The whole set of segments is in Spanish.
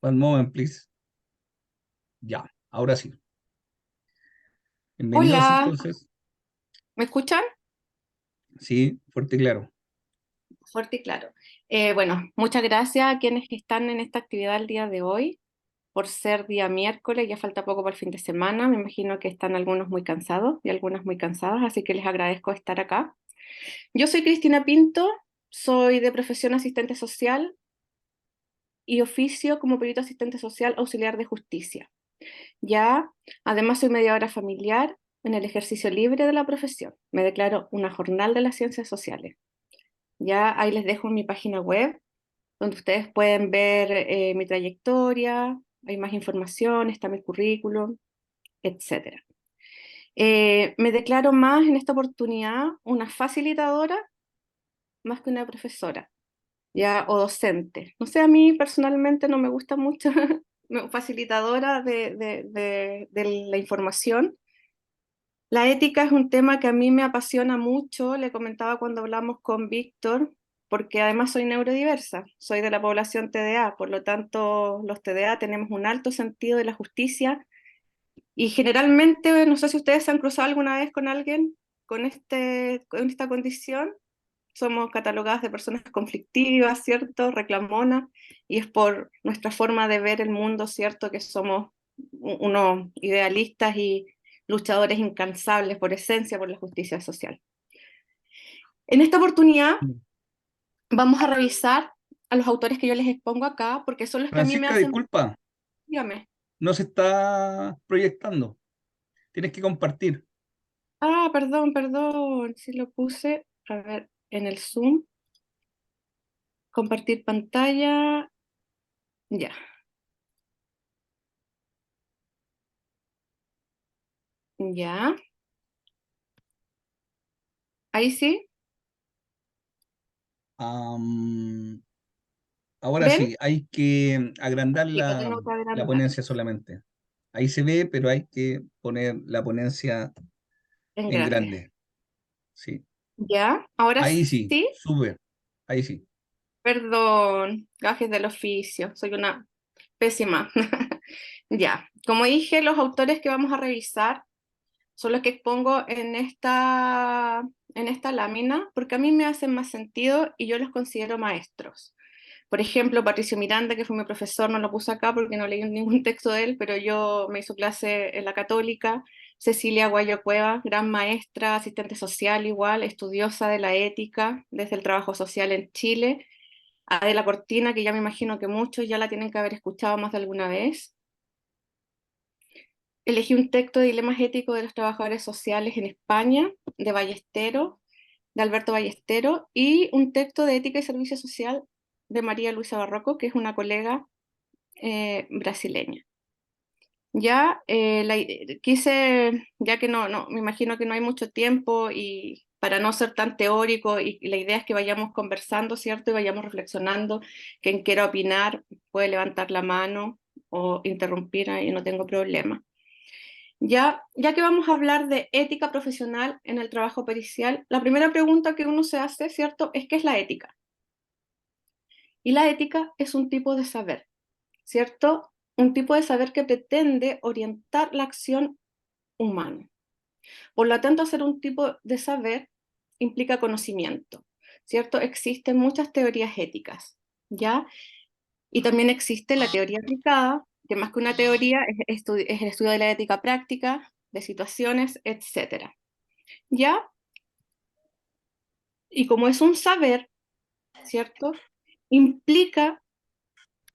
One moment, please. Ya, ahora sí. Bienvenidos Hola, entonces. ¿me escuchan? Sí, fuerte y claro. Fuerte y claro. Bueno, muchas gracias a quienes están en esta actividad el día de hoy, por ser día miércoles, ya falta poco para el fin de semana, me imagino que están algunos muy cansados y algunas muy cansadas, así que les agradezco estar acá. Yo soy Cristina Pinto, soy de profesión asistente social y oficio como perito asistente social auxiliar de justicia. Ya, además soy mediadora familiar en el ejercicio libre de la profesión. Me declaro una jornal de las ciencias sociales. Ya ahí les dejo mi página web, donde ustedes pueden ver mi trayectoria, hay más información, está mi currículum, etcétera. Me declaro más en esta oportunidad una facilitadora más que una profesora, ya, o docente. No sé, a mí personalmente no me gusta mucho facilitadora de la información. La ética es un tema que a mí me apasiona mucho, le comentaba cuando hablamos con Víctor, porque además soy neurodiversa, soy de la población TDA, por lo tanto los TDA tenemos un alto sentido de la justicia y generalmente, no sé si ustedes se han cruzado alguna vez con alguien con esta condición, somos catalogadas de personas conflictivas, ¿cierto? Reclamonas, y es por nuestra forma de ver el mundo, ¿cierto? Que somos unos idealistas y luchadores incansables por esencia por la justicia social. En esta oportunidad vamos a revisar a los autores que yo les expongo acá, porque son los que a mí me Francisca, hacen... disculpa, Dígame. no se está proyectando. Tienes que compartir. Ah, perdón, si lo puse, a ver, en el Zoom, compartir pantalla, ya, ya, ahí sí, Am, ahora ¿ven? sí, hay que agrandar Sí, lo tengo que la agrandar ponencia solamente. Ahí se ve, pero hay que poner la ponencia en en grande. grande. Sí. Ya, ahora Ahí sí, sí, sube. Ahí sí. perdón, gajes del oficio, soy una pésima. Ya, como dije, los autores que vamos a revisar son los que expongo en esta lámina, porque a mí me hacen más sentido y yo los considero maestros. Por ejemplo, Patricio Miranda, que fue mi profesor, no lo puse acá porque no leí ningún texto de él, pero yo me hizo clase en la Católica. Cecilia Guayo Cueva, gran maestra, asistente social igual, estudiosa de la ética desde el trabajo social en Chile. Adela Cortina, que ya me imagino que muchos ya la tienen que haber escuchado más de alguna vez. Elegí un texto de dilemas éticos de los trabajadores sociales en España, de Ballesteros, de Alberto Ballesteros, y un texto de ética y servicio social de María Luisa Barroco, que es una colega brasileña. Ya quise, ya que no, me imagino que no hay mucho tiempo y para no ser tan teórico, y la idea es que vayamos conversando, ¿cierto? Y vayamos reflexionando. Quien quiera opinar puede levantar la mano o interrumpir, y no tengo problema. Ya que vamos a hablar de ética profesional en el trabajo pericial, la primera pregunta que uno se hace, ¿cierto?, es ¿qué es la ética? Y la ética es un tipo de saber, ¿cierto? Un tipo de saber que pretende orientar la acción humana. Por lo tanto, hacer un tipo de saber implica conocimiento, ¿cierto? Existen muchas teorías éticas, ¿ya? Y también existe la teoría aplicada, que más que una teoría es el estudio de la ética práctica, de situaciones, etcétera. ¿Ya? Y como es un saber, ¿cierto? Implica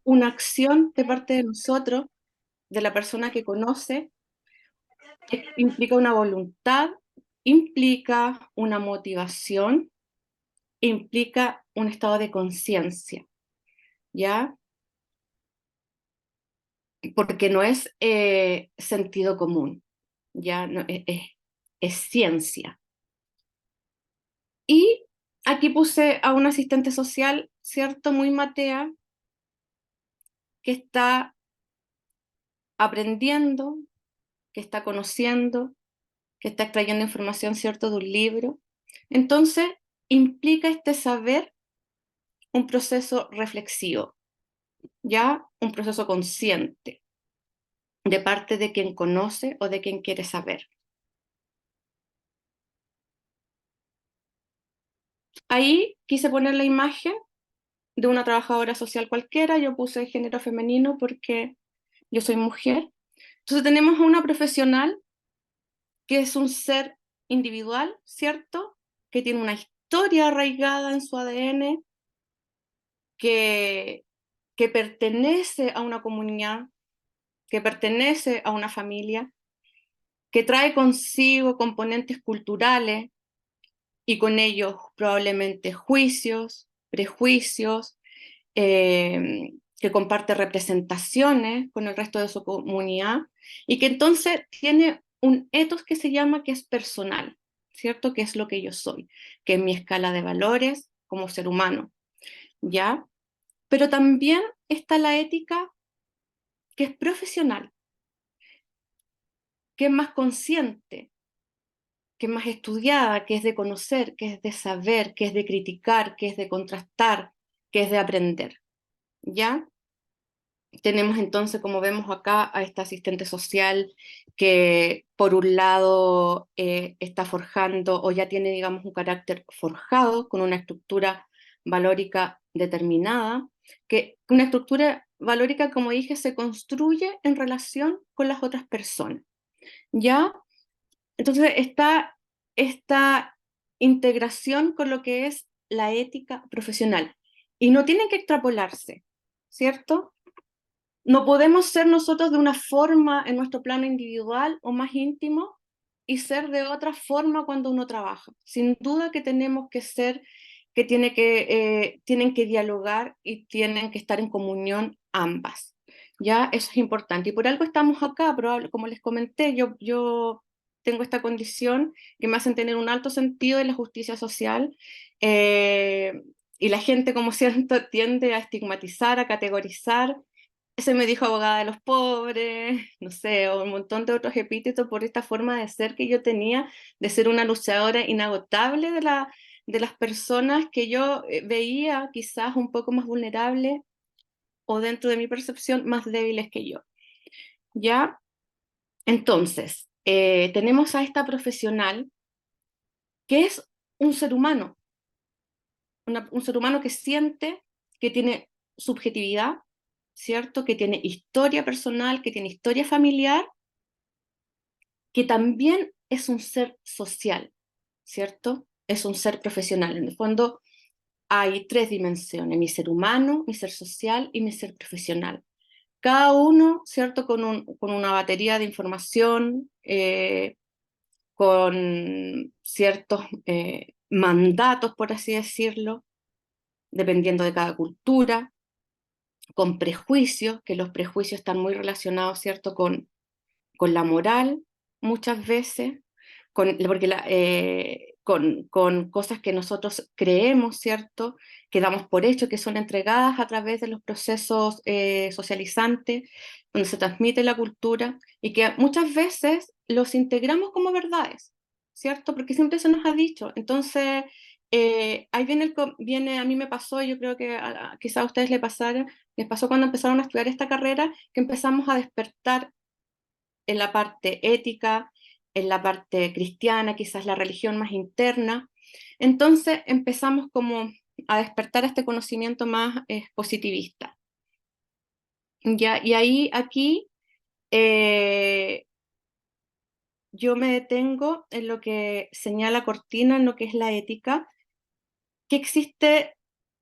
una acción de parte de nosotros, de la persona que conoce, implica una voluntad, implica una motivación, implica un estado de conciencia, ¿ya? Porque no es sentido común, ¿ya? No, es ciencia. Y aquí puse a un asistente social, ¿cierto? Muy matea, que está aprendiendo, que está conociendo, que está extrayendo información, ¿cierto?, de un libro. Entonces, implica este saber un proceso reflexivo, ya un proceso consciente de parte de quien conoce o de quien quiere saber. Ahí quise poner la imagen de una trabajadora social cualquiera, yo puse género femenino porque yo soy mujer. Entonces tenemos a una profesional que es un ser individual, ¿cierto? Que tiene una historia arraigada en su ADN, que, que pertenece a una comunidad, que pertenece a una familia, que trae consigo componentes culturales y con ellos probablemente juicios, prejuicios, que comparte representaciones con el resto de su comunidad y que entonces tiene un ethos que se llama que es personal, ¿cierto? Que es lo que yo soy, que es mi escala de valores como ser humano, ¿ya? Pero también está la ética que es profesional, que es más consciente, que es más estudiada, que es de conocer, que es de saber, que es de criticar, que es de contrastar, que es de aprender, ¿ya? Tenemos entonces, como vemos acá, a esta asistente social que por un lado está forjando o ya tiene, digamos, un carácter forjado con una estructura valórica determinada, que una estructura valórica, como dije, se construye en relación con las otras personas, ¿ya? Entonces está esta integración con lo que es la ética profesional y no tienen que extrapolarse, ¿cierto? No podemos ser nosotros de una forma en nuestro plano individual o más íntimo y ser de otra forma cuando uno trabaja. Sin duda que tenemos que ser, que, tienen que dialogar y tienen que estar en comunión ambas. Ya, eso es importante. Y por algo estamos acá, como les comenté, yo tengo esta condición que me hacen tener un alto sentido de la justicia social. Y la gente, como siento, tiende a estigmatizar, a categorizar. Se me dijo abogada de los pobres, no sé, o un montón de otros epítetos por esta forma de ser que yo tenía, de ser una luchadora inagotable de las personas que yo veía quizás un poco más vulnerables o dentro de mi percepción más débiles que yo. ¿Ya? Entonces, tenemos a esta profesional que es un ser humano, un ser humano que siente, que tiene subjetividad, ¿cierto? Que tiene historia personal, que tiene historia familiar, que también es un ser social, ¿cierto? Es un ser profesional. En el fondo hay tres dimensiones, mi ser humano, mi ser social y mi ser profesional. Cada uno, ¿cierto? Con una batería de información, con ciertos mandatos, por así decirlo, dependiendo de cada cultura, con prejuicios, que los prejuicios están muy relacionados, ¿cierto? Con la moral muchas veces, con cosas que nosotros creemos, ¿cierto? Que damos por hecho, que son entregadas a través de los procesos socializantes, donde se transmite la cultura y que muchas veces los integramos como verdades, ¿cierto? Porque siempre se nos ha dicho. Entonces, ahí viene, a mí me pasó, yo creo que quizá a ustedes les pasó cuando empezaron a estudiar esta carrera, que empezamos a despertar en la parte ética, en la parte cristiana, quizás la religión más interna. Entonces empezamos como a despertar este conocimiento más positivista. ¿Ya? Y ahí, aquí, eh, yo me detengo en lo que señala Cortina, en lo que es la ética, que existe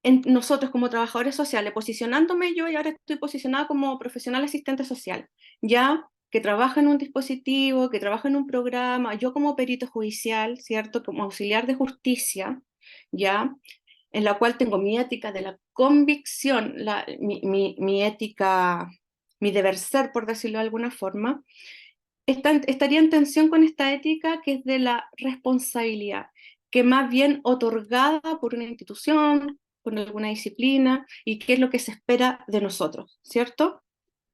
en nosotros como trabajadores sociales, posicionándome yo y ahora estoy posicionada como profesional asistente social, ya que trabaja en un dispositivo, que trabaja en un programa, yo como perito judicial, ¿cierto? Como auxiliar de justicia, ya, en la cual tengo mi ética de la convicción, mi ética, mi deber ser, por decirlo de alguna forma, estaría en tensión con esta ética que es de la responsabilidad, que más bien otorgada por una institución, por alguna disciplina, y qué es lo que se espera de nosotros, ¿cierto?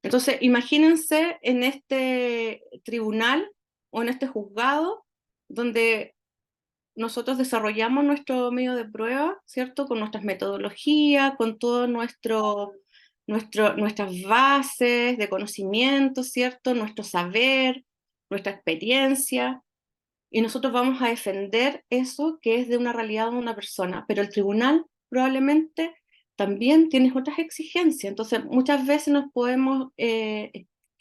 Entonces, imagínense en este tribunal o en este juzgado donde nosotros desarrollamos nuestro medio de prueba, ¿cierto? Con nuestras metodologías, con todo nuestro nuestras bases de conocimiento, ¿cierto? Nuestro saber, nuestra experiencia, y nosotros vamos a defender eso que es de una realidad de una persona, pero el tribunal probablemente también tiene otras exigencias, entonces muchas veces nos podemos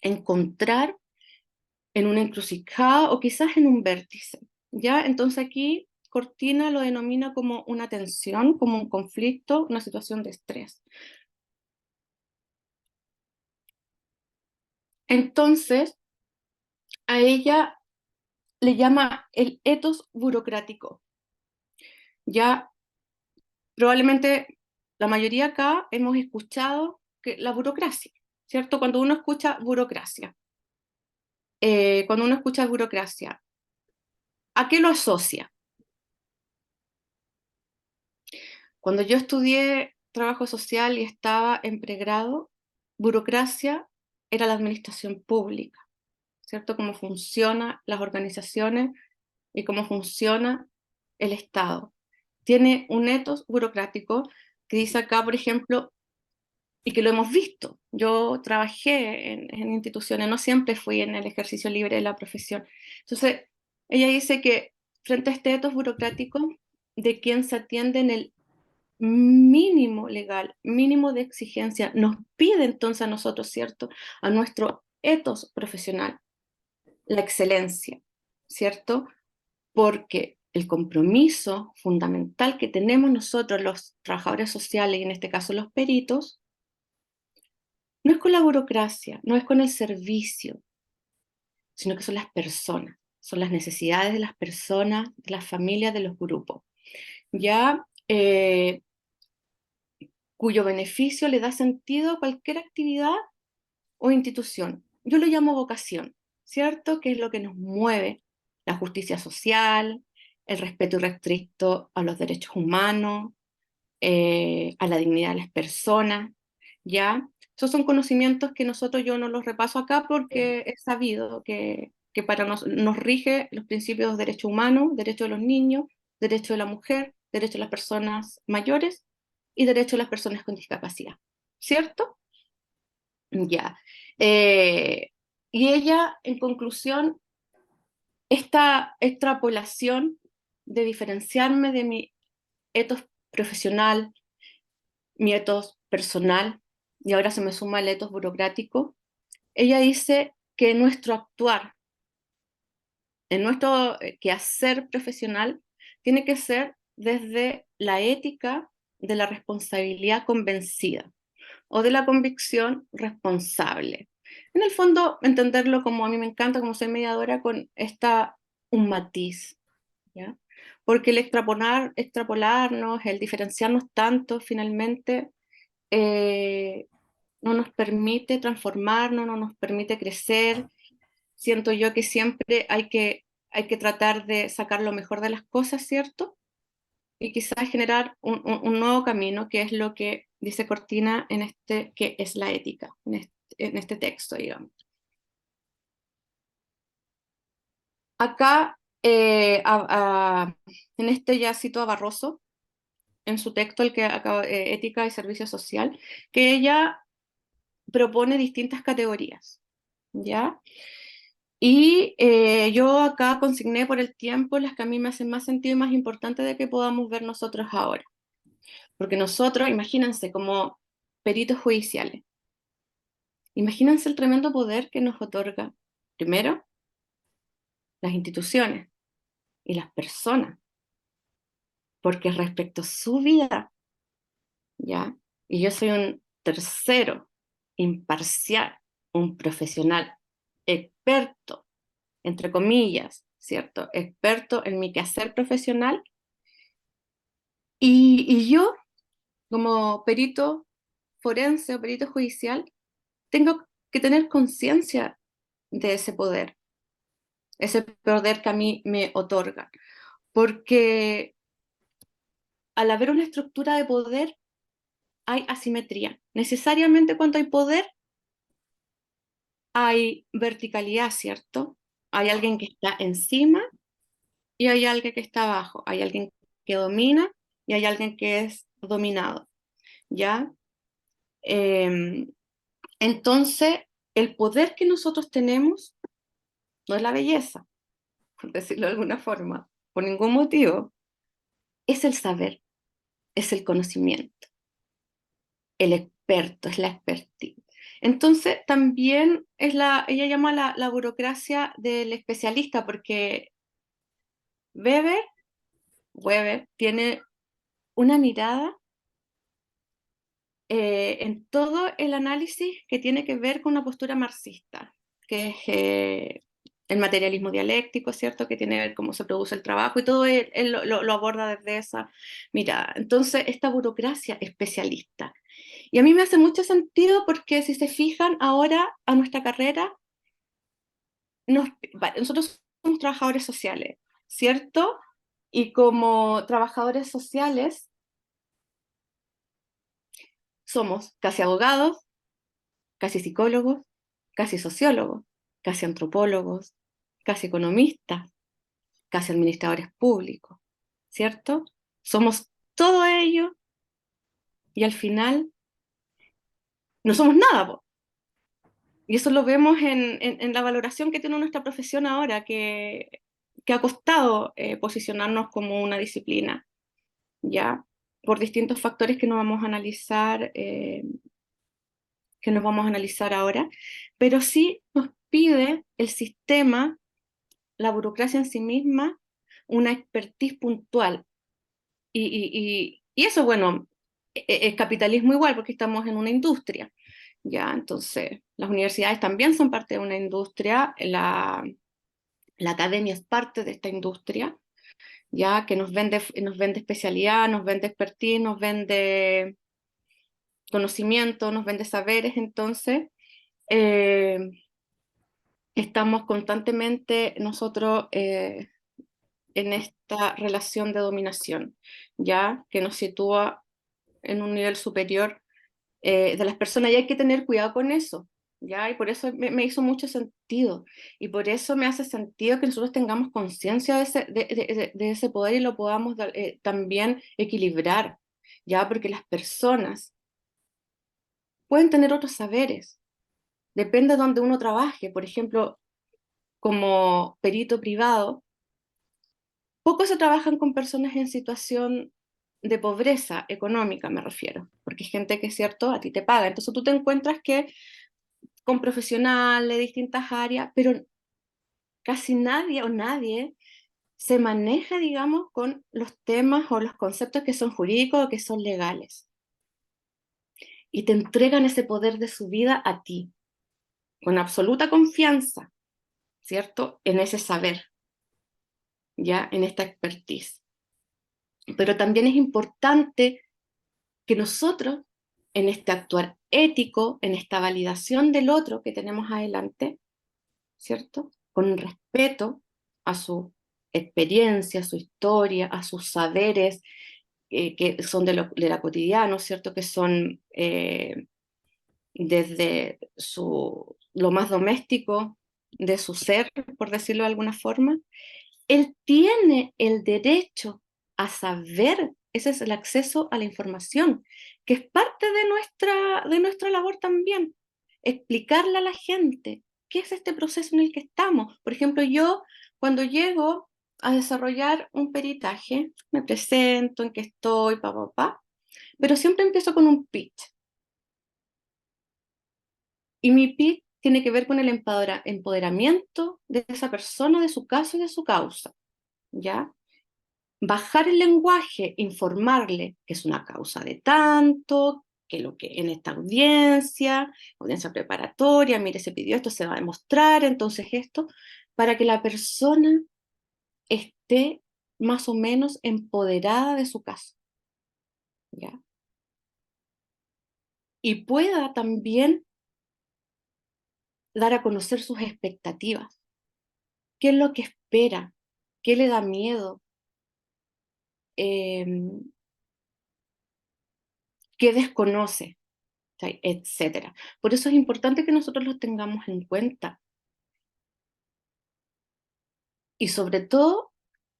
encontrar en una encrucijada o quizás en un vértice, ¿ya? Entonces aquí Cortina lo denomina como una tensión, como un conflicto, una situación de estrés. Entonces, a ella le llama el etos burocrático. Ya probablemente la mayoría acá hemos escuchado que la burocracia, ¿cierto? Cuando uno escucha burocracia, ¿a qué lo asocia? Cuando yo estudié trabajo social y estaba en pregrado, burocracia era la administración pública, ¿cierto? Cómo funcionan las organizaciones y cómo funciona el Estado. Tiene un etos burocrático que dice acá, por ejemplo, y que lo hemos visto. Yo trabajé en instituciones, no siempre fui en el ejercicio libre de la profesión. Entonces, ella dice que frente a este etos burocrático de quien se atiende en el mínimo legal, mínimo de exigencia, nos pide entonces a nosotros, ¿cierto? A nuestro etos profesional, la excelencia, ¿cierto? Porque el compromiso fundamental que tenemos nosotros, los trabajadores sociales, y en este caso los peritos, no es con la burocracia, no es con el servicio, sino que son las personas, son las necesidades de las personas, de las familias, de los grupos, ya cuyo beneficio le da sentido a cualquier actividad o institución. Yo lo llamo vocación, ¿cierto? Que es lo que nos mueve, la justicia social, el respeto irrestricto a los derechos humanos, a la dignidad de las personas, ¿ya? Esos son conocimientos que yo no los repaso acá porque es sabido que para nos rige los principios de derechos humanos, derechos de los niños, derecho de la mujer, derecho de las personas mayores y derecho de las personas con discapacidad, ¿cierto? Ya. Eh, y ella, en conclusión, esta extrapolación de diferenciarme de mi etos profesional, mi etos personal, y ahora se me suma el etos burocrático, ella dice que nuestro actuar, en nuestro quehacer profesional, tiene que ser desde la ética de la responsabilidad convencida o de la convicción responsable. En el fondo, entenderlo como a mí me encanta, como soy mediadora, con un matiz, ¿ya? Porque el extrapolarnos, el diferenciarnos tanto, finalmente, eh, no nos permite transformarnos, no nos permite crecer. Siento yo que siempre hay que tratar de sacar lo mejor de las cosas, ¿cierto? Y quizás generar un nuevo camino, que es lo que dice Cortina en que es la ética, en este texto, digamos. Acá, en este ya cito a Barroso, en su texto, Ética y Servicio Social, que ella propone distintas categorías, ¿ya? Y yo acá consigné por el tiempo las que a mí me hacen más sentido y más importante de que podamos ver nosotros ahora. Porque nosotros, imagínense, como peritos judiciales, imagínense el tremendo poder que nos otorga, primero, las instituciones y las personas, porque respecto a su vida, ¿ya? Y yo soy un tercero, imparcial, un profesional, experto, entre comillas, ¿cierto? Experto en mi quehacer profesional, y yo, como perito forense o perito judicial, tengo que tener conciencia de ese poder que a mí me otorga. Porque al haber una estructura de poder, hay asimetría. Necesariamente cuando hay poder, hay verticalidad, ¿cierto? Hay alguien que está encima y hay alguien que está abajo. Hay alguien que domina y hay alguien que es dominado, ¿ya? Eh, entonces, el poder que nosotros tenemos no es la belleza, por decirlo de alguna forma, por ningún motivo, es el saber, es el conocimiento, el experto, es la expertise. Entonces, también ella llama la burocracia del especialista, porque Weber, Weber tiene una mirada en todo el análisis que tiene que ver con una postura marxista, que es el materialismo dialéctico, ¿cierto? Que tiene que ver cómo se produce el trabajo y todo él lo aborda desde esa mirada. Entonces, esta burocracia especialista. Y a mí me hace mucho sentido porque si se fijan ahora a nuestra carrera, nosotros somos trabajadores sociales, ¿cierto? Y como trabajadores sociales somos casi abogados, casi psicólogos, casi sociólogos, casi antropólogos, casi economistas, casi administradores públicos, ¿cierto? Somos todo ello y al final no somos nada, po. Y eso lo vemos en la valoración que tiene nuestra profesión ahora, que ha costado posicionarnos como una disciplina, ¿ya? Por distintos factores que nos vamos a analizar ahora, pero sí nos pide el sistema, la burocracia en sí misma, una expertise puntual. Y eso, bueno, es capitalismo igual, porque estamos en una industria, ¿ya? Entonces, las universidades también son parte de una industria, la academia es parte de esta industria, ya que nos vende especialidad, nos vende expertise, nos vende conocimiento, nos vende saberes, entonces eh, estamos constantemente nosotros en esta relación de dominación, ya que nos sitúa en un nivel superior de las personas y hay que tener cuidado con eso, ¿ya? Y por eso me hizo mucho sentido y por eso me hace sentido que nosotros tengamos conciencia de ese poder y lo podamos también equilibrar, ¿ya? Porque las personas pueden tener otros saberes, depende de donde uno trabaje, por ejemplo, como perito privado, poco se trabajan con personas en situación de pobreza económica, me refiero, porque hay gente que es cierto, a ti te paga, entonces tú te encuentras que con profesionales de distintas áreas, pero casi nadie o nadie se maneja, digamos, con los temas o los conceptos que son jurídicos o que son legales. Y te entregan ese poder de su vida a ti, con absoluta confianza, ¿cierto? En ese saber, ya, en esta expertise. Pero también es importante que nosotros, en este actuar ético, en esta validación del otro que tenemos adelante, ¿cierto? Con respeto a su experiencia, a su historia, a sus saberes que son de la cotidiano, ¿cierto? Que son desde lo más doméstico de su ser, por decirlo de alguna forma. Él tiene el derecho a saber, ese es el acceso a la información, que es parte de nuestra labor también, explicarle a la gente qué es este proceso en el que estamos. Por ejemplo, yo cuando llego a desarrollar un peritaje, me presento en qué estoy, pero siempre empiezo con un pitch. Y mi pitch tiene que ver con el empoderamiento de esa persona, de su caso y de su causa, ¿ya? Bajar el lenguaje, informarle que es una causa de tanto, que lo que en esta audiencia preparatoria, mire, se pidió esto, se va a demostrar, entonces esto, para que la persona esté más o menos empoderada de su caso, ¿ya? Y pueda también dar a conocer sus expectativas, qué es lo que espera, qué le da miedo, eh, qué desconoce, etcétera. Por eso es importante que nosotros lo tengamos en cuenta y sobre todo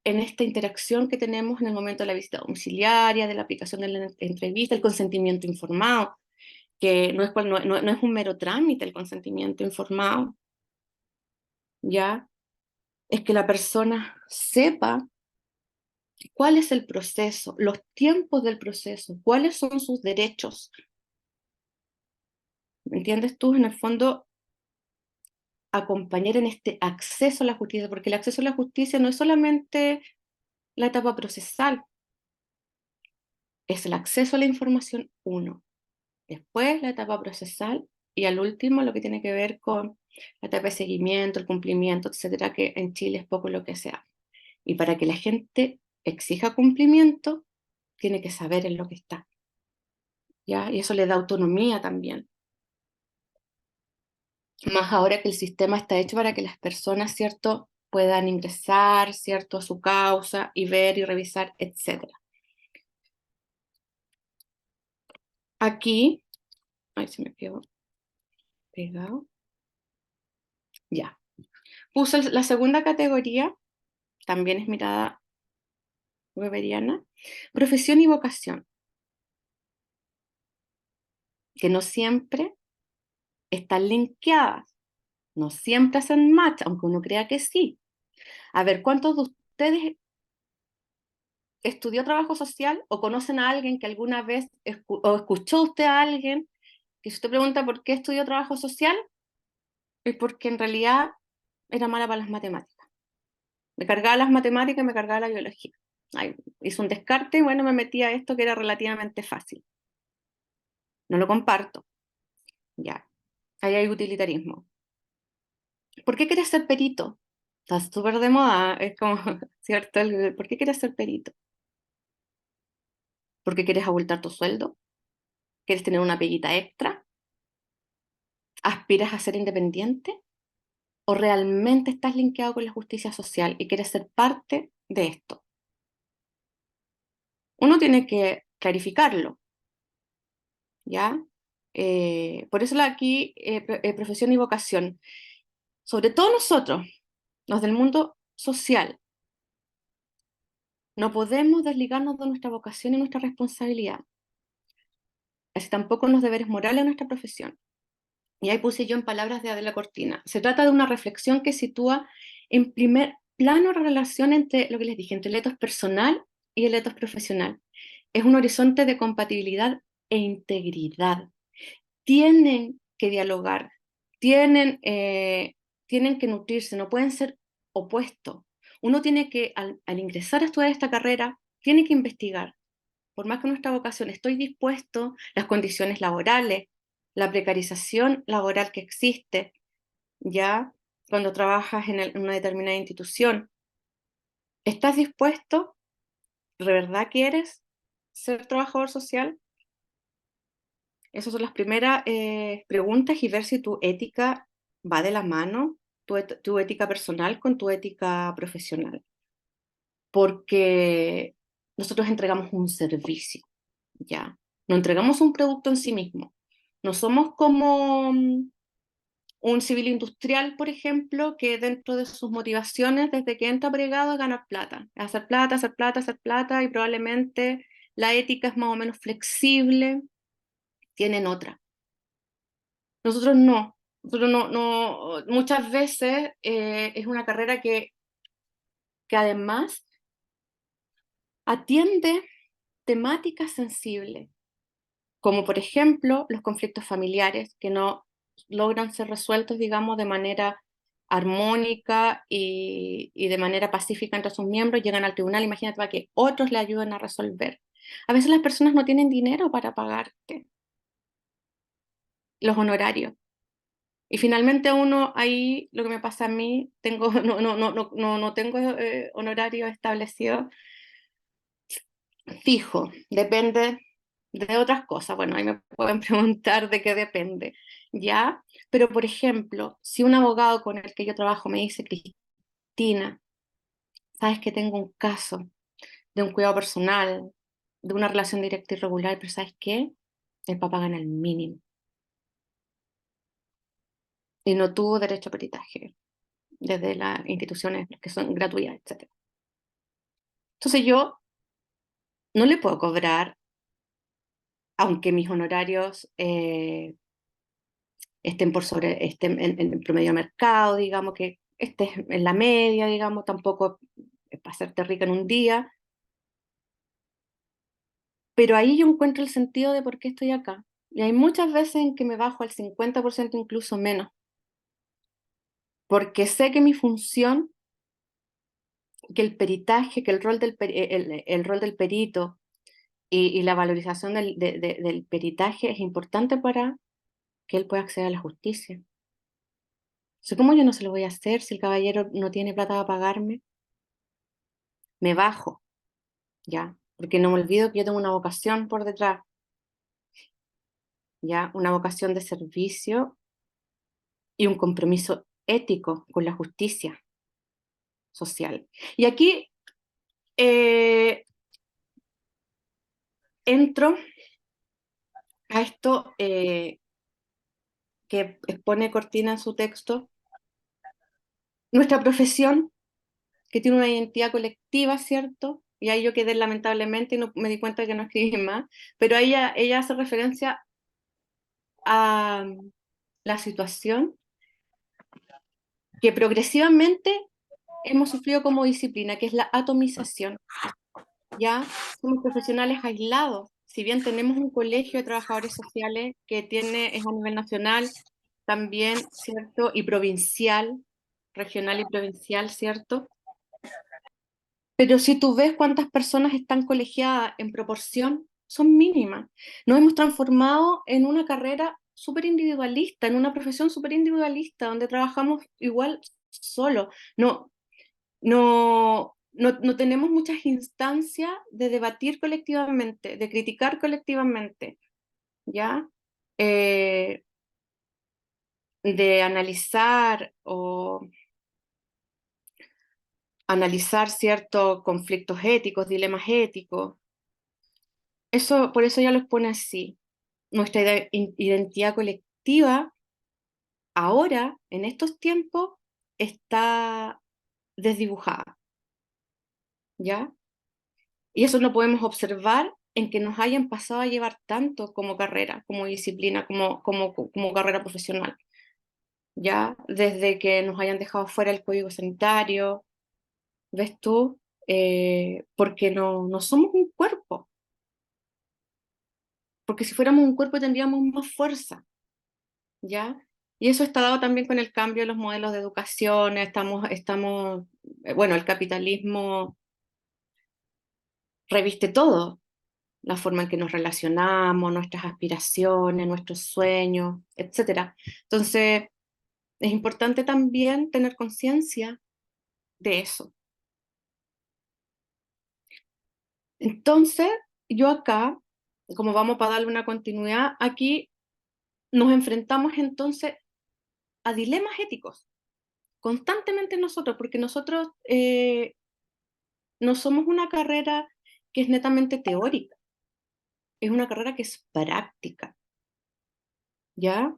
en esta interacción que tenemos en el momento de la visita domiciliaria, de la aplicación de la entrevista, el consentimiento informado. que no es un mero trámite el consentimiento informado, ¿ya? Es que la persona sepa cuál es el proceso, los tiempos del proceso, cuáles son sus derechos. ¿Me entiendes tú? En el fondo, acompañar en este acceso a la justicia, porque el acceso a la justicia no es solamente la etapa procesal, es el acceso a la información uno, después la etapa procesal y al último lo que tiene que ver con la etapa de seguimiento, el cumplimiento, etcétera, que en Chile es poco lo que se hace. Y para que la gente exija cumplimiento, tiene que saber en lo que está, ¿ya? Y eso le da autonomía también. Más ahora que el sistema está hecho para que las personas, ¿cierto?, puedan ingresar, ¿cierto?, a su causa y ver y revisar, etcétera. Aquí, ay, se me quedó pegado, ya. Puse la segunda categoría, también es mirada weberiana, profesión y vocación, que no siempre están linkeadas, no siempre hacen match, aunque uno crea que sí. A ver, ¿cuántos de ustedes estudió trabajo social o conocen a alguien que alguna vez o escuchó usted a alguien que si usted pregunta por qué estudió trabajo social, es porque en realidad era mala para las matemáticas? Me cargaba las matemáticas y me cargaba la biología. Ay, hice un descarte y bueno, me metí a esto que era relativamente fácil. No lo comparto, ya. Ahí hay utilitarismo. ¿Por qué quieres ser perito? Está súper de moda, es como, ¿cierto? ¿Por qué quieres ser perito? ¿Porque quieres abultar tu sueldo? ¿Quieres tener una peguita extra? ¿Aspiras a ser independiente? ¿O realmente estás linkeado con la justicia social y quieres ser parte de esto? Uno tiene que clarificarlo, ¿ya? Por eso aquí, profesión y vocación. Sobre todo nosotros, los del mundo social, no podemos desligarnos de nuestra vocación y nuestra responsabilidad, así tampoco los deberes morales de nuestra profesión. Y ahí puse yo en palabras de Adela Cortina. Se trata de una reflexión que sitúa en primer plano la relación entre lo que les dije, entre el etos personal y el etos profesional. Es un horizonte de compatibilidad e integridad. Tienen que dialogar, tienen, tienen que nutrirse, no pueden ser opuestos. Uno tiene que, al ingresar a estudiar esta carrera, tiene que investigar. Por más que nuestra vocación, estoy dispuesto, las condiciones laborales, la precarización laboral que existe, ya cuando trabajas en una determinada institución, ¿estás dispuesto? ¿De verdad quieres ser trabajador social? Esas son las primeras preguntas y ver si tu ética va de la mano, tu ética personal con tu ética profesional. Porque nosotros entregamos un servicio, ¿ya? No entregamos un producto en sí mismo. No somos como un civil industrial, por ejemplo, que dentro de sus motivaciones desde que entra pregado es ganar plata, hacer plata, hacer plata, hacer plata y probablemente la ética es más o menos flexible, tienen otra. Nosotros no. Nosotros muchas veces es una carrera que además atiende temáticas sensibles, como por ejemplo los conflictos familiares que no logran ser resueltos, digamos, de manera armónica y de manera pacífica entre sus miembros, llegan al tribunal, imagínate para que otros le ayuden a resolver. A veces las personas no tienen dinero para pagarte los honorarios. Y finalmente uno ahí, lo que me pasa a mí, tengo, no tengo horario establecido fijo, depende de otras cosas. Bueno, ahí me pueden preguntar de qué depende, ¿ya? Pero, por ejemplo, si un abogado con el que yo trabajo me dice, Cristina, sabes que tengo un caso de un cuidado personal, de una relación directa y regular, pero ¿sabes qué? El papá gana el mínimo y no tuvo derecho a peritaje desde las instituciones que son gratuitas, etcétera. Entonces yo no le puedo cobrar aunque mis honorarios estén en promedio de mercado, digamos, que estés en la media, digamos, tampoco es para hacerte rica en un día, pero ahí yo encuentro el sentido de por qué estoy acá. Y hay muchas veces en que me bajo al 50%, incluso menos, porque sé que mi función, que el peritaje, que el rol el rol del perito y la valorización del peritaje es importante para que él pueda acceder a la justicia. Entonces, ¿cómo yo no se lo voy a hacer si el caballero no tiene plata para pagarme? Me bajo, ¿ya? Porque no me olvido que yo tengo una vocación por detrás, ¿ya? Una vocación de servicio y un compromiso ético con la justicia social. Y aquí eh, entro a esto que expone Cortina en su texto, nuestra profesión, que tiene una identidad colectiva, ¿cierto? Y ahí yo quedé lamentablemente y no, me di cuenta de que no escribí más, pero ella hace referencia a la situación que progresivamente hemos sufrido como disciplina, que es la atomización. Ya somos profesionales aislados. Si bien tenemos un colegio de trabajadores sociales que es a nivel nacional, también, ¿cierto? Y provincial, regional y provincial, ¿cierto? Pero si tú ves cuántas personas están colegiadas en proporción, son mínimas. Nos hemos transformado en una carrera súper individualista, en una profesión súper individualista, donde trabajamos igual solo. No tenemos muchas instancias de debatir colectivamente, de criticar colectivamente, ¿ya? Eh, de analizar ciertos conflictos éticos, dilemas éticos. Eso, por eso ya los pone así. Nuestra identidad colectiva ahora, en estos tiempos, está desdibujada, ¿ya? Y eso lo podemos observar en que nos hayan pasado a llevar tanto como carrera, como disciplina, como carrera profesional, ¿ya? Desde que nos hayan dejado fuera el código sanitario, ¿ves tú? Porque no somos un cuerpo, porque si fuéramos un cuerpo tendríamos más fuerza, ¿ya? Y eso está dado también con el cambio de los modelos de educación, bueno, el capitalismo reviste todo, la forma en que nos relacionamos, nuestras aspiraciones, nuestros sueños, etcétera. Entonces, es importante también tener conciencia de eso. Entonces, yo acá, como vamos para darle una continuidad, aquí nos enfrentamos entonces a dilemas éticos constantemente nosotros, porque nosotros no somos una carrera que es netamente teórica, es una carrera que es práctica, ¿ya?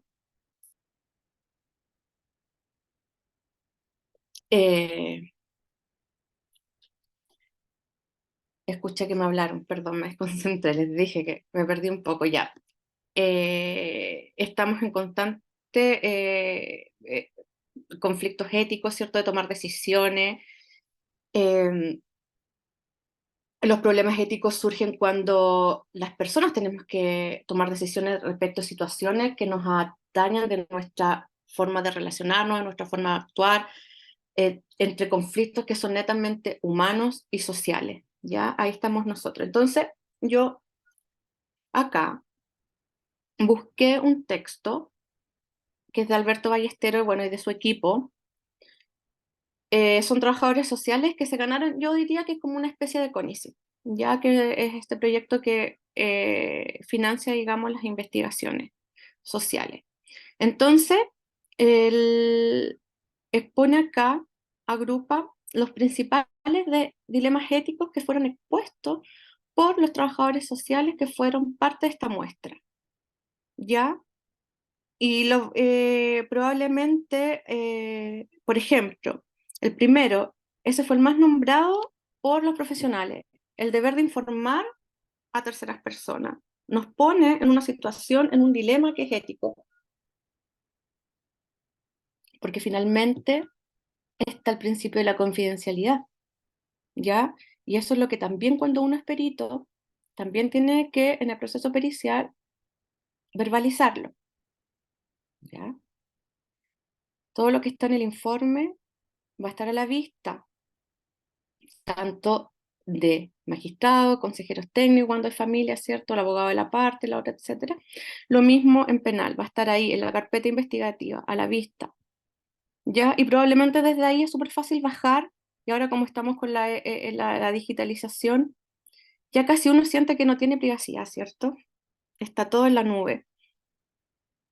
Eh, Escuché que me hablaron, perdón, me desconcentré, les dije que me perdí un poco ya. Estamos en constante conflictos éticos, ¿cierto? De tomar decisiones. Eh, los problemas éticos surgen cuando las personas tenemos que tomar decisiones respecto a situaciones que nos atañan de nuestra forma de relacionarnos, de nuestra forma de actuar, entre conflictos que son netamente humanos y sociales, ¿ya? Ahí estamos nosotros. Entonces, yo acá busqué un texto que es de Alberto Ballesteros, bueno, y de su equipo. Son trabajadores sociales que se ganaron, yo diría que es como una especie de CONICET, ya que es este proyecto que financia, digamos, las investigaciones sociales. Entonces, él expone acá, agrupa los principales dilemas éticos que fueron expuestos por los trabajadores sociales que fueron parte de esta muestra, ¿ya? Y probablemente, por ejemplo, el primero, ese fue el más nombrado por los profesionales, el deber de informar a terceras personas. nos pone en una situación, en un dilema que es ético, porque finalmente está el principio de la confidencialidad, ¿ya? Y eso es lo que también cuando uno es perito, también tiene que en el proceso pericial verbalizarlo, ¿ya? Todo lo que está en el informe va a estar a la vista, tanto de magistrado, consejeros técnicos cuando hay familia, ¿cierto? El abogado de la parte, la otra, etcétera. Lo mismo en penal, va a estar ahí en la carpeta investigativa, a la vista, ¿ya? Y probablemente desde ahí es súper fácil bajar, y ahora como estamos con la digitalización, ya casi uno siente que no tiene privacidad, ¿cierto? Está todo en la nube.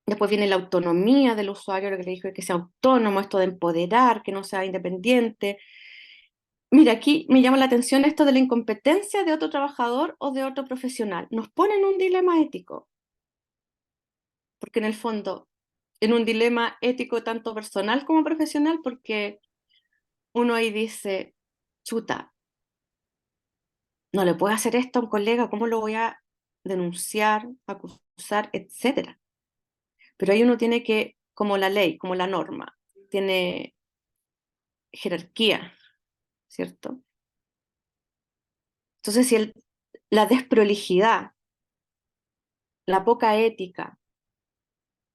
Después viene la autonomía del usuario, lo que le dijo, que sea autónomo, esto de empoderar, que no sea independiente. Mira, aquí me llama la atención esto de la incompetencia de otro trabajador o de otro profesional. Nos pone en un dilema ético, porque en el fondo, en un dilema ético tanto personal como profesional, porque uno ahí dice, chuta, no le puedo hacer esto a un colega, ¿cómo lo voy a denunciar, acusar, etcétera? Pero ahí uno tiene que, como la ley, como la norma, tiene jerarquía, ¿cierto? Entonces, si la desprolijidad, la poca ética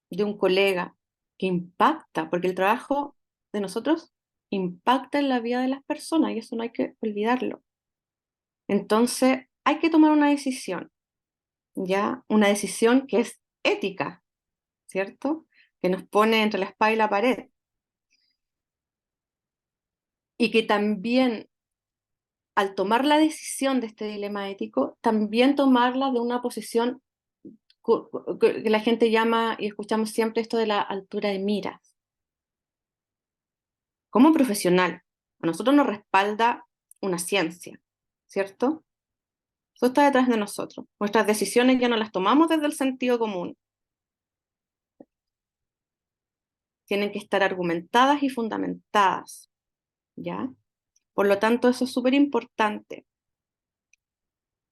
de un colega que impacta, porque el trabajo de nosotros impacta en la vida de las personas y eso no hay que olvidarlo. Entonces, hay que tomar una decisión, ¿ya? Una decisión que es ética, ¿cierto? Que nos pone entre la espada y la pared y que también al tomar la decisión de este dilema ético, también tomarla de una posición que la gente llama, y escuchamos siempre esto de la altura de miras. Como profesional, a nosotros nos respalda una ciencia, ¿cierto? Eso está detrás de nosotros. Nuestras decisiones ya no las tomamos desde el sentido común. Tienen que estar argumentadas y fundamentadas, ¿ya? Por lo tanto, eso es súper importante.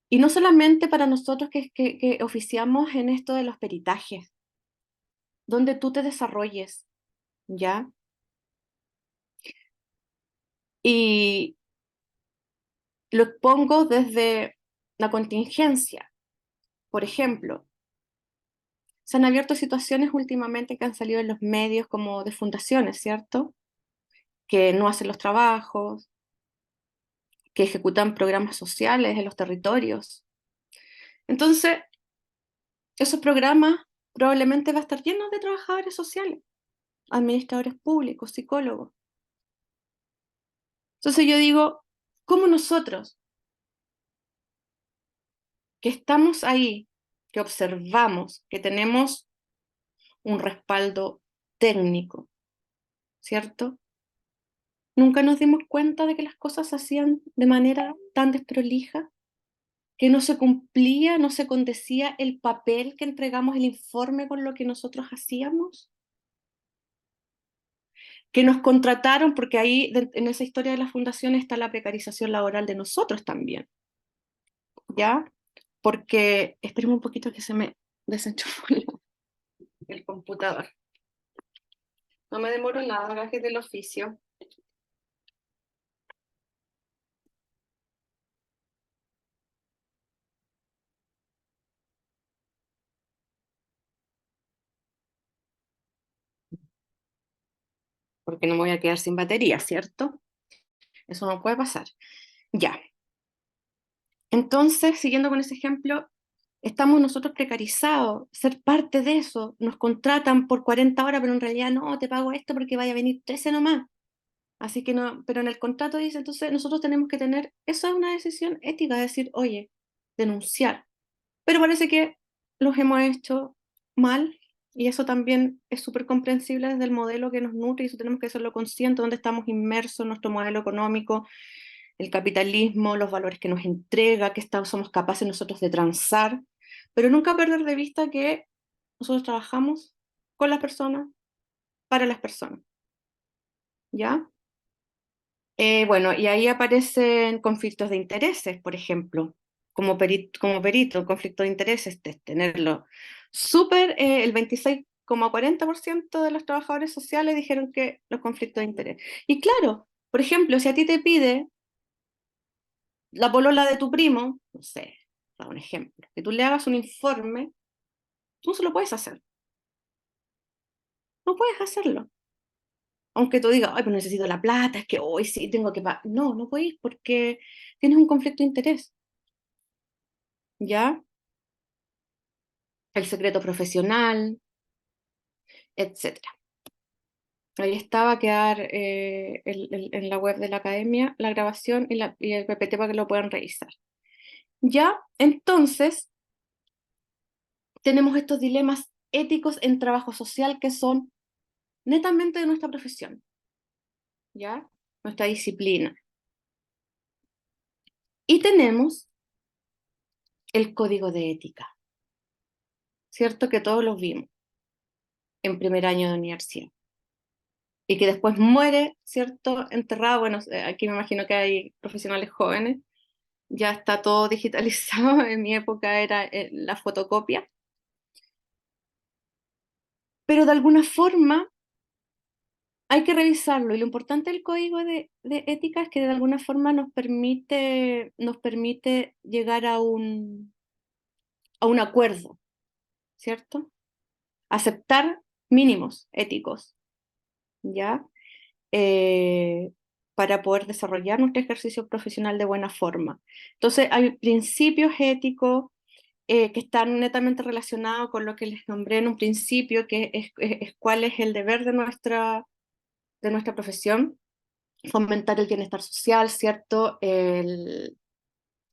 Y no solamente para nosotros que oficiamos en esto de los peritajes, donde tú te desarrolles, ¿ya? Y lo pongo desde la contingencia. Por ejemplo, se han abierto situaciones últimamente que han salido en los medios como de fundaciones, ¿cierto? Que no hacen los trabajos, que ejecutan programas sociales en los territorios. Entonces, esos programas probablemente va a estar llenos de trabajadores sociales, administradores públicos, psicólogos. Entonces yo digo, ¿cómo nosotros que estamos ahí, que observamos, que tenemos un respaldo técnico, ¿cierto? Nunca nos dimos cuenta de que las cosas se hacían de manera tan desprolija, que no se cumplía, no se condecía el papel que entregamos, el informe con lo que nosotros hacíamos, que nos contrataron, porque ahí en esa historia de la fundación está la precarización laboral de nosotros también, ¿ya? Porque, esperemos un poquito que se me desenchufó el computador. No me demoro nada, gajes del oficio. Porque no me voy a quedar sin batería, ¿cierto? Eso no puede pasar. Ya. Entonces, siguiendo con ese ejemplo, estamos nosotros precarizados, ser parte de eso. Nos contratan por 40 horas, pero en realidad no, te pago esto porque vaya a venir 13 nomás. Así que no, pero en el contrato dice, entonces nosotros tenemos que tener, eso es una decisión ética, decir, oye, denunciar. Pero parece que los hemos hecho mal y eso también es súper comprensible desde el modelo que nos nutre y eso tenemos que hacerlo consciente, donde estamos inmersos en nuestro modelo económico, el capitalismo, los valores que nos entrega, que somos capaces nosotros de transar, pero nunca perder de vista que nosotros trabajamos con las personas, para las personas, ¿ya? Bueno, y ahí aparecen conflictos de intereses, por ejemplo. como perito, el conflicto de intereses, es tenerlo súper, el 26,40% de los trabajadores sociales dijeron que los conflictos de interés. Y claro, por ejemplo, si a ti te pide la polola de tu primo, no sé, para un ejemplo, que tú le hagas un informe, tú se lo puedes hacer, no puedes hacerlo. Aunque tú digas, ay, pues necesito la plata, es que hoy sí tengo que pagar. No, no puedes porque tienes un conflicto de interés, ¿ya? El secreto profesional, etcétera. Ahí está, va a quedar en la web de la academia la grabación y el PPT para que lo puedan revisar. Ya, entonces, tenemos estos dilemas éticos en trabajo social que son netamente de nuestra profesión, ¿ya? Nuestra disciplina. Y tenemos el código de ética, ¿cierto? Que todos los vimos en primer año de universidad. Y que después muere, ¿cierto? Enterrado. Bueno, aquí me imagino que hay profesionales jóvenes, ya está todo digitalizado, en mi época era la fotocopia, pero de alguna forma hay que revisarlo y lo importante del código de ética es que de alguna forma nos permite llegar a un acuerdo, ¿cierto? Aceptar mínimos éticos, ¿ya? Eh, para poder desarrollar nuestro ejercicio profesional de buena forma. Entonces, hay principios éticos que están netamente relacionados con lo que les nombré en un principio, que es cuál es el deber de nuestra profesión, fomentar el bienestar social, ¿cierto? El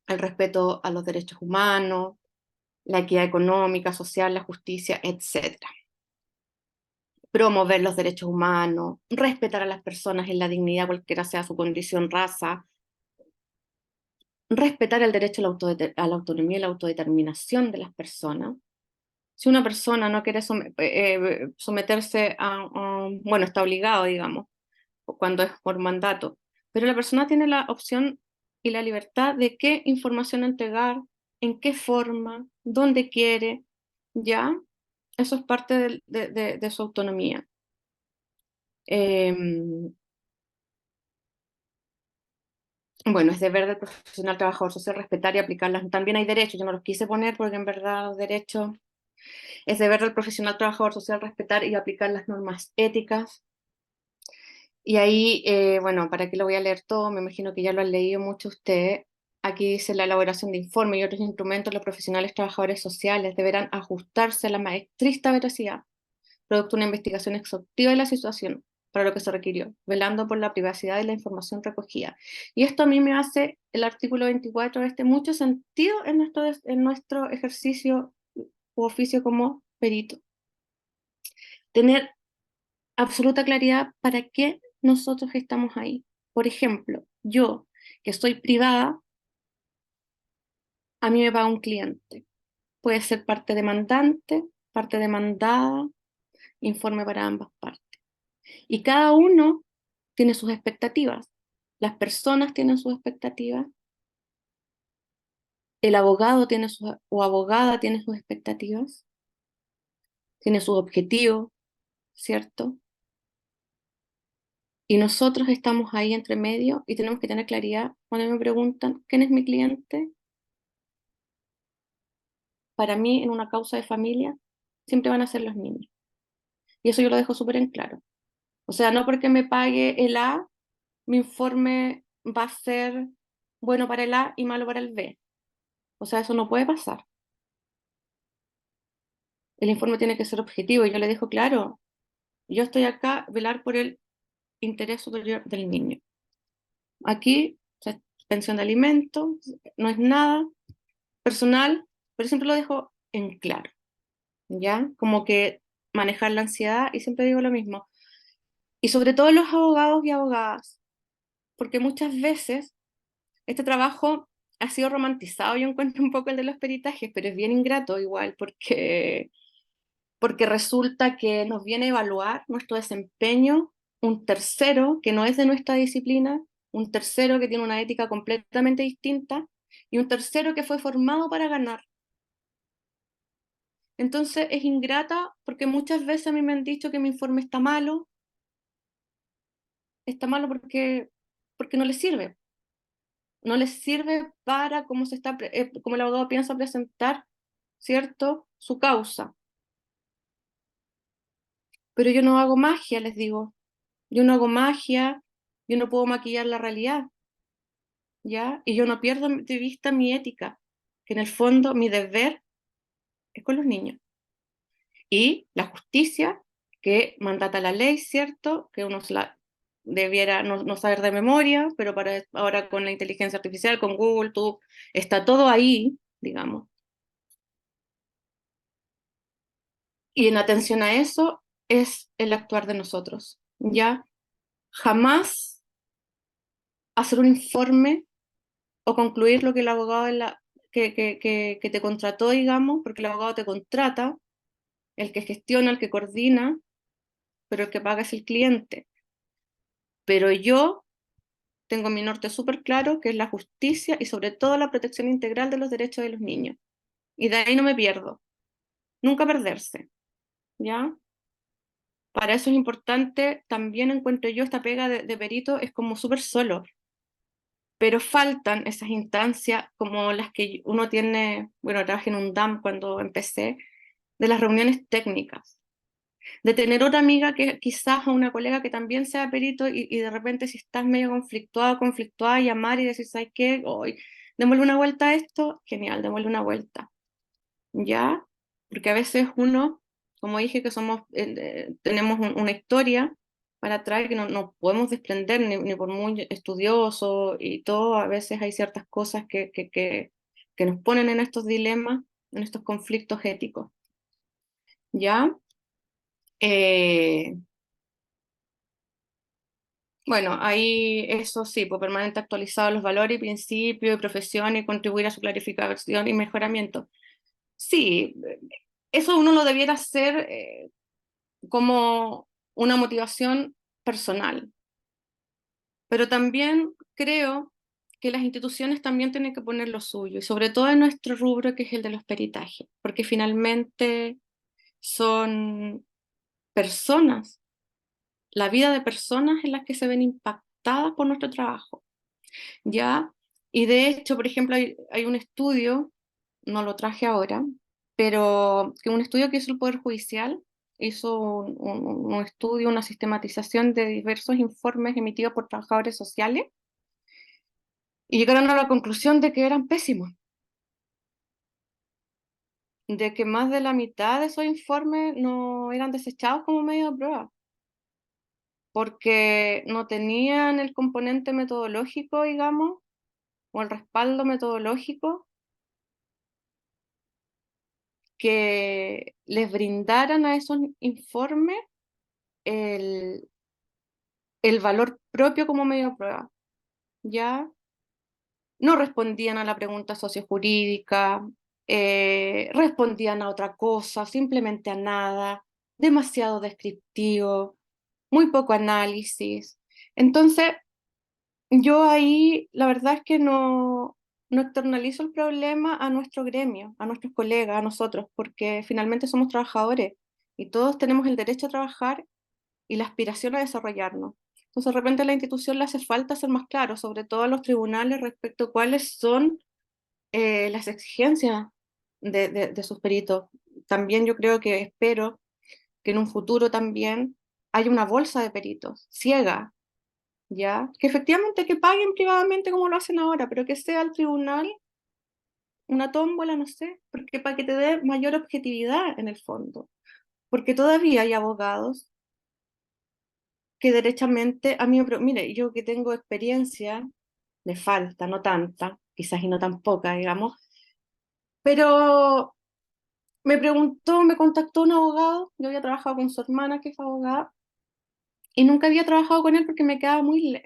respeto a los derechos humanos, la equidad económica, social, la justicia, etcétera. Promover los derechos humanos, respetar a las personas en la dignidad, cualquiera sea su condición, raza, respetar el derecho a a la autonomía y la autodeterminación de las personas. Si una persona no quiere someterse bueno, está obligado, digamos, cuando es por mandato, pero la persona tiene la opción y la libertad de qué información entregar, en qué forma, dónde quiere, ¿ya? Eso es parte de su autonomía. Eh, bueno, es deber del profesional trabajador social respetar y aplicarlas. También hay derechos, yo no los quise poner porque en verdad los derechos es deber del profesional trabajador social respetar y aplicar las normas éticas. Y ahí, bueno, ¿para qué lo voy a leer todo? Me imagino que ya lo han leído mucho ustedes. Aquí dice la elaboración de informes y otros instrumentos, los profesionales trabajadores sociales deberán ajustarse a la más estricta veracidad, producto de una investigación exhaustiva de la situación para lo que se requirió, velando por la privacidad de la información recogida. Y esto a mí me hace el artículo 24 mucho sentido en nuestro ejercicio u oficio como perito. Tener absoluta claridad para qué nosotros estamos ahí. Por ejemplo, yo, que soy privada, a mí me paga un cliente. Puede ser parte demandante, parte demandada, informe para ambas partes. Y cada uno tiene sus expectativas. Las personas tienen sus expectativas, el abogado tiene o abogada tiene sus expectativas, tiene sus objetivos, ¿cierto? Y nosotros estamos ahí entre medio y tenemos que tener claridad cuando me preguntan, ¿quién es mi cliente? Para mí, en una causa de familia, siempre van a ser los niños. Y eso yo lo dejo súper en claro. O sea, no porque me pague el A, mi informe va a ser bueno para el A y malo para el B. O sea, eso no puede pasar. El informe tiene que ser objetivo y yo le dejo claro, yo estoy acá a velar por el interés superior del niño. Aquí, o sea, pensión de alimentos, no es nada personal, pero siempre lo dejo en claro, ¿ya? Como que manejar la ansiedad y siempre digo lo mismo. Y sobre todo los abogados y abogadas, porque muchas veces este trabajo ha sido romantizado, yo encuentro un poco el de los peritajes, pero es bien ingrato igual, porque resulta que nos viene a evaluar nuestro desempeño un tercero que no es de nuestra disciplina, un tercero que tiene una ética completamente distinta, y un tercero que fue formado para ganar. Entonces es ingrata porque muchas veces a mí me han dicho que mi informe está malo porque no les sirve. No les sirve para cómo el abogado piensa presentar, ¿cierto?, su causa. Pero yo no hago magia, les digo. Yo no hago magia, yo no puedo maquillar la realidad, ¿ya? Y yo no pierdo de vista mi ética, que en el fondo mi deber es con los niños. Y la justicia que mandata la ley, ¿cierto? Que uno se la debiera no saber de memoria, pero ahora con la inteligencia artificial, con Google, tú, está todo ahí, digamos. Y en atención a eso es el actuar de nosotros, ¿ya? Jamás hacer un informe o concluir lo que el abogado que te contrató, digamos, porque el abogado te contrata, el que gestiona, el que coordina, pero el que paga es el cliente. Pero yo tengo mi norte súper claro, que es la justicia y sobre todo la protección integral de los derechos de los niños. Y de ahí no me pierdo, nunca perderse, ¿ya? Para eso es importante, también encuentro yo esta pega de perito, es como súper solo, pero faltan esas instancias como las que uno tiene, bueno, trabajé en un DAM cuando empecé, de las reuniones técnicas, de tener otra amiga que quizás o una colega que también sea perito y de repente si estás medio conflictuada, llamar y decir, ¿sabes qué? Hoy, démosle una vuelta a esto, genial, démosle una vuelta, ¿ya? Porque a veces uno, como dije, que tenemos una historia para atrás que no podemos desprender ni por muy estudioso y todo, a veces hay ciertas cosas que nos ponen en estos dilemas, en estos conflictos éticos, ¿ya? Eh, bueno, ahí eso sí, pues permanente actualizado los valores y principios de profesión y contribuir a su clarificación y mejoramiento. Sí, eso uno lo debiera hacer como una motivación personal, pero también creo que las instituciones también tienen que poner lo suyo, y sobre todo en nuestro rubro que es el de los peritajes, porque finalmente son personas, la vida de personas en las que se ven impactadas por nuestro trabajo, ¿ya? Y de hecho, por ejemplo, hay un estudio, no lo traje ahora, pero que un estudio que hizo el Poder Judicial, hizo un estudio, una sistematización de diversos informes emitidos por trabajadores sociales y llegaron a la conclusión de que eran pésimos, de que más de la mitad de esos informes no eran desechados como medio de prueba, porque no tenían el componente metodológico, digamos, o el respaldo metodológico que les brindaran a esos informes el, el valor propio como medio de prueba, ¿ya? No respondían a la pregunta sociojurídica, respondían a otra cosa, simplemente a nada, demasiado descriptivo, muy poco análisis. Entonces, yo ahí la verdad es que no externalizo el problema a nuestro gremio, a nuestros colegas, a nosotros, porque finalmente somos trabajadores y todos tenemos el derecho a trabajar y la aspiración a desarrollarnos. Entonces, de repente a la institución le hace falta ser más claro, sobre todo a los tribunales, respecto a cuáles son las exigencias de sus peritos. También yo creo que espero que en un futuro también haya una bolsa de peritos ciega, ¿ya? Que efectivamente que paguen privadamente como lo hacen ahora, pero que sea el tribunal una tómbola, no sé, porque para que te dé mayor objetividad en el fondo. Porque todavía hay abogados que derechamente, a mí, mire, yo que tengo experiencia, me falta, no tanta, quizás y no tan poca, digamos, pero me contactó un abogado, yo había trabajado con su hermana, que es abogada, y nunca había trabajado con él porque me quedaba muy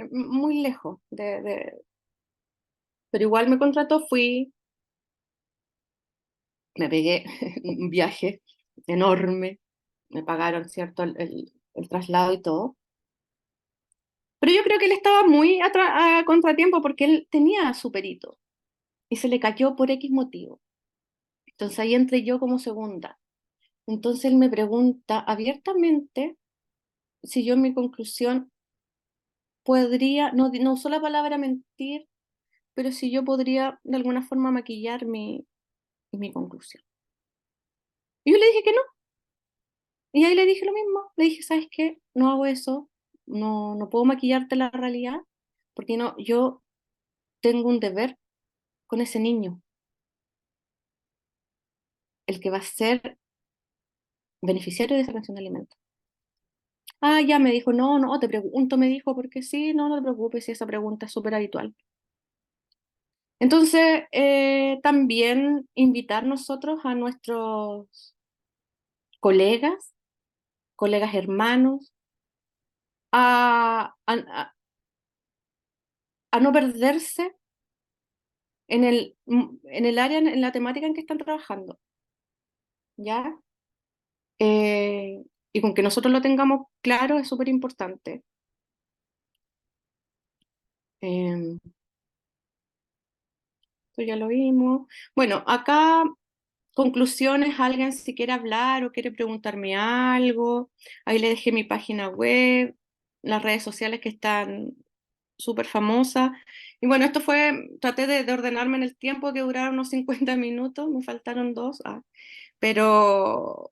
lejos pero igual me contrató, me pegué un viaje enorme, me pagaron, ¿cierto?, el traslado y todo. Pero yo creo que él estaba muy a contratiempo porque él tenía su perito. y se le cayó por X motivo. Entonces ahí entré yo como segunda. Entonces él me pregunta abiertamente si yo en mi conclusión podría, no usó la palabra mentir, pero si yo podría de alguna forma maquillar mi conclusión. Y yo le dije que no. Y ahí le dije lo mismo. Le dije, ¿sabes qué? No hago eso. No puedo maquillarte la realidad, porque no, yo tengo un deber con ese niño, el que va a ser beneficiario de esa pensión de alimentos. Ah, ya me dijo, no, te pregunto, me dijo, porque sí, no te preocupes, si esa pregunta es súper habitual. Entonces, también invitar nosotros a nuestros colegas, colegas hermanos, a no perderse en el área, en la temática en que están trabajando, ¿ya? Y con que nosotros lo tengamos claro es súper importante. Eh, Esto ya lo vimos. Bueno, acá conclusiones, alguien si quiere hablar o quiere preguntarme algo, ahí le dejé mi página web, las redes sociales que están súper famosas. Y bueno, esto fue, traté de ordenarme en el tiempo que duraron unos 50 minutos, me faltaron dos, pero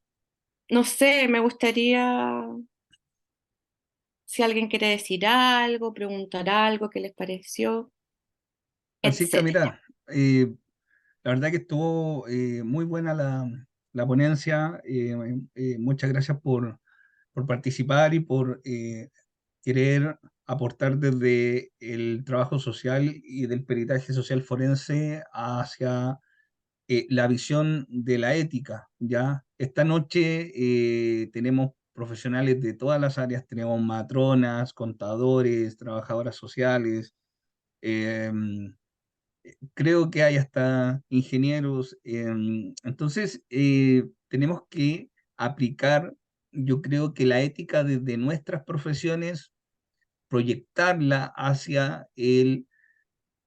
no sé, me gustaría si alguien quiere decir algo, preguntar algo, qué les pareció, Francisca, etcétera. mira, la verdad que estuvo muy buena la ponencia. Muchas gracias por participar y por querer aportar desde el trabajo social y del peritaje social forense hacia la visión de la ética, ¿ya? Esta noche tenemos profesionales de todas las áreas, tenemos matronas, contadores, trabajadoras sociales, em, creo que hay hasta ingenieros. Entonces, tenemos que aplicar, yo creo que la ética desde nuestras profesiones, proyectarla hacia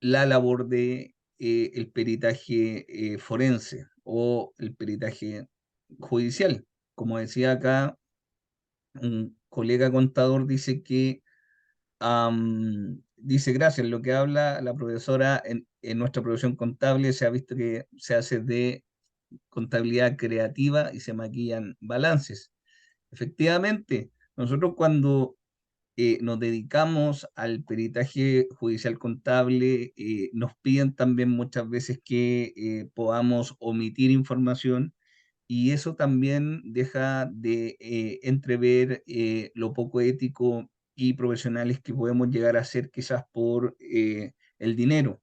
la labor de el peritaje forense o el peritaje judicial. Como decía acá, un colega contador dice que dice, gracias, lo que habla la profesora en nuestra profesión contable se ha visto que se hace de contabilidad creativa y se maquillan balances. Efectivamente, nosotros cuando nos dedicamos al peritaje judicial contable, nos piden también muchas veces que podamos omitir información y eso también deja de entrever lo poco ético y profesionales que podemos llegar a ser quizás por el dinero,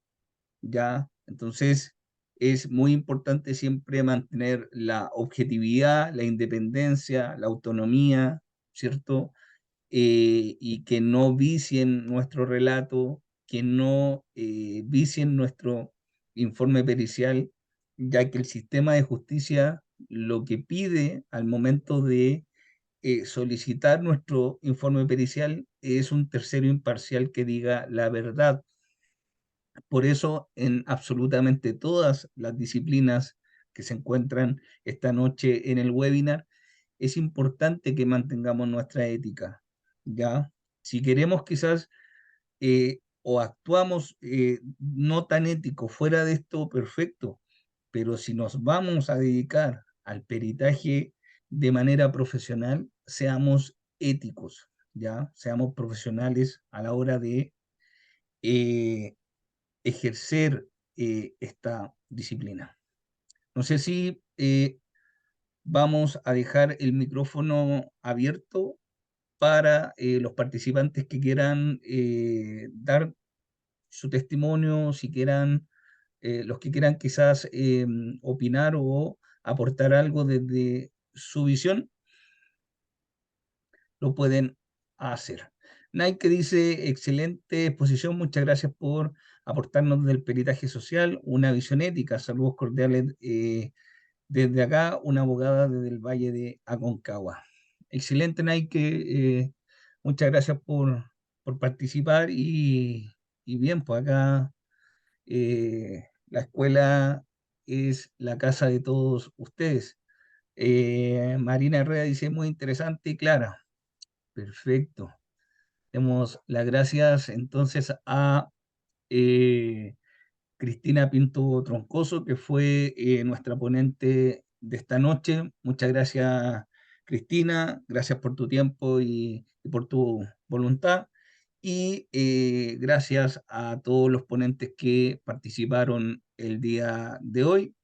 ¿ya? Entonces, es muy importante siempre mantener la objetividad, la independencia, la autonomía, ¿cierto? Y que no vicien nuestro relato, que no vicien nuestro informe pericial, ya que el sistema de justicia lo que pide al momento de solicitar nuestro informe pericial es un tercero imparcial que diga la verdad. Por eso, en absolutamente todas las disciplinas que se encuentran esta noche en el webinar, es importante que mantengamos nuestra ética, ¿ya? Si queremos quizás o actuamos no tan ético fuera de esto, perfecto, pero si nos vamos a dedicar al peritaje de manera profesional, seamos éticos, ¿ya? Seamos profesionales a la hora de eh, ejercer esta disciplina. No sé si vamos a dejar el micrófono abierto para los participantes que quieran dar su testimonio, si quieran, los que quieran quizás opinar o aportar algo desde su visión, lo pueden hacer. Nike dice, excelente exposición, muchas gracias por aportarnos del peritaje social, una visión ética. Saludos cordiales desde acá, una abogada desde el Valle de Aconcagua. Excelente, Nike. Muchas gracias por participar y bien, pues acá la escuela es la casa de todos ustedes. Marina Herrera dice muy interesante y clara. Perfecto. Demos las gracias entonces a eh, Cristina Pinto Troncoso, que fue nuestra ponente de esta noche. Muchas gracias, Cristina. Gracias por tu tiempo y por tu voluntad. Y gracias a todos los ponentes que participaron el día de hoy.